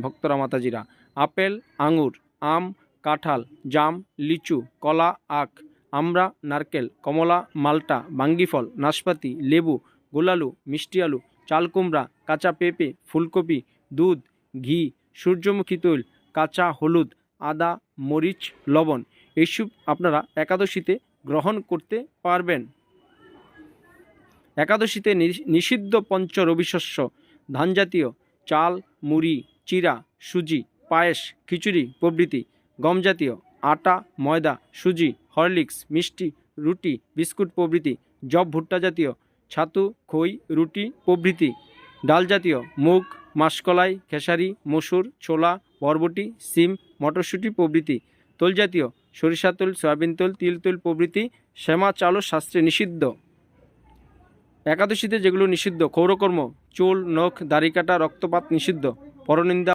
ভক্তরা মাতাজিরা। আপেল, আঙুর, আম, কাঁঠাল, জাম, লিচু, কলা, আখ, আমড়া, নারকেল, কমলা, মাল্টা, বাঙ্গিফল, নাশপাতি, লেবু, গোলালু, মিষ্টি আলু, চালকুমড়া, কাঁচা পেঁপে, ফুলকপি, দুধ, ঘি, সূর্যমুখী তৈল, কাঁচা হলুদ, আদা, মরিচ, লবণ এইসব আপনারা একাদশীতে গ্রহণ করতে পারবেন। একাদশীতে নিষিদ্ধ পঞ্চ রবিশস্য ধান জাতীয় চাল, মুড়ি, চিরা, সুজি, পায়েস, খিচুড়ি প্রভৃতি, গম জাতীয় আটা, ময়দা, সুজি, হরলিক্স, মিষ্টি, রুটি, বিস্কুট প্রভৃতি, জব ভুট্টা জাতীয় ছাতু, খই, রুটি প্রভৃতি, ডাল জাতীয় মুগ, মাসকলাই, খেসারি, মসুর, ছোলা, বরবটি, সিম, মটরশুঁটি প্রভৃতি, তৈল জাতীয় সরিষা তেল, সয়াবিন তেল, তিল তেল প্রভৃতি শ্যামা চালও শাস্ত্রে নিষিদ্ধ। একাদশীতে যেগুলো নিষিদ্ধ: ক্ষৌরকর্ম, চুল, নখ, দাড়ি কাটা, রক্তপাত নিষিদ্ধ, পরনিন্দা,